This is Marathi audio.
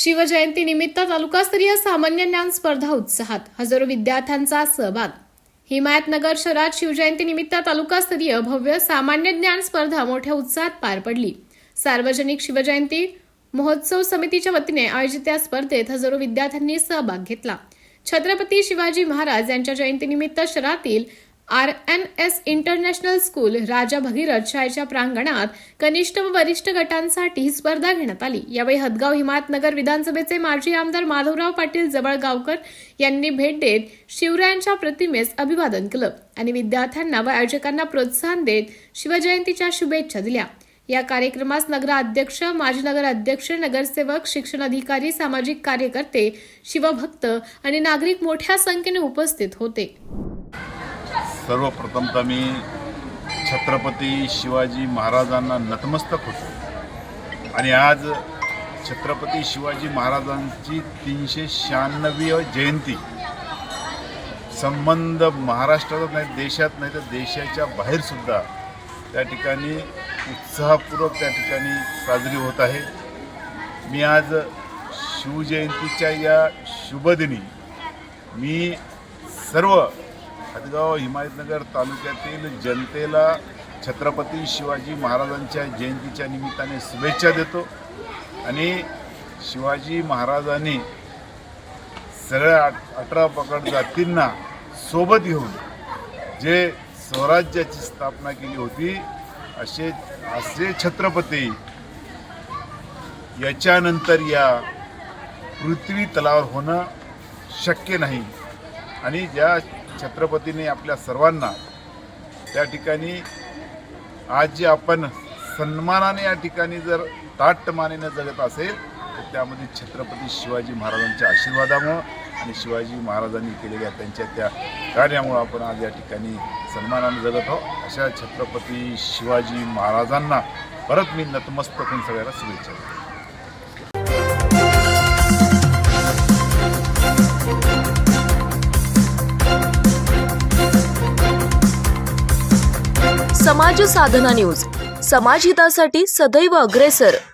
शिवजयंती निमित्त तालुकास्तरीय सामान्य ज्ञान स्पर्धा उत्साहात, हजारो विद्यार्थ्यांचा सहभाग। हिमायतनगर शहरात शिवजयंती निमित्त तालुकास्तरीय भव्य सामान्य ज्ञान स्पर्धा मोठ्या उत्साहात पार पडली। सार्वजनिक शिवजयंती महोत्सव समितीच्या वतीने आयोजित या स्पर्धेत हजारो विद्यार्थ्यांनी सहभाग घेतला। छत्रपती शिवाजी महाराज यांच्या जयंतीनिमित्त शहरातील RNS इंटरनॅशनल स्कूल राजा भगीरथ शाळेच्या प्रांगणात कनिष्ठ व वरिष्ठ गटांसाठी ही स्पर्धा घेण्यात आली। यावेळी हदगाव हिमायतनगर विधानसभेचे माजी आमदार माधवराव पाटील जवळगावकर यांनी भेट देत शिवरायांच्या प्रतिमेस अभिवादन केलं आणि विद्यार्थ्यांना व आयोजकांना प्रोत्साहन देत शिवजयंतीच्या शुभेच्छा दिल्या। या कार्यक्रमास नगराध्यक्ष, माजी नगराध्यक्ष, नगरसेवक, शिक्षण अधिकारी, सामाजिक कार्यकर्ते, शिवभक्त आणि नागरिक मोठ्या संख्येने उपस्थित होते। सर्वप्रथमतः मी छत्रपती शिवाजी महाराजांना नतमस्तक होतो आणि आज छत्रपती शिवाजी महाराजांची 396वी जयंती संबंध महाराष्ट्रात नाही, देशात नाही तर देशाच्या बाहेर सुद्धा त्या ठिकाणी उत्साहपूर्वक त्या ठिकाणी साजरी होत आहे। मी आज शिवजयंतीच्या या शुभदिनी मी सर्व हदगाव हिमायतनगर तालुक्यातील जनतेला छत्रपती शिवाजी महाराजांच्या जयंतीच्या निमित्ताने शुभेच्छा देतो आणि शिवाजी महाराजांनी सगळ्या 18 पगड जातींना सोबत घेऊन जे स्वराज्याची स्थापना केली होती असे छत्रपती याच्यानंतर या पृथ्वी तलावर होणं शक्य नाही आणि ज्या छत्रपतीने आपल्या सर्वांना त्या ठिकाणी आज जे आपण सन्मानाने या ठिकाणी जर ताटमानेनं जगत असेल तर त्यामध्ये छत्रपती शिवाजी महाराजांच्या आशीर्वादामुळं आणि शिवाजी महाराजांनी केलेल्या त्यांच्या त्या कार्यामुळं आपण आज या ठिकाणी सन्मानाने जगत आहोत। अशा छत्रपती शिवाजी महाराजांना परत मी नतमस्तक होऊन सगळ्यांना शुभेच्छा देतो। समाज साधना न्यूज, समाजहितासाठी सदैव अग्रेसर।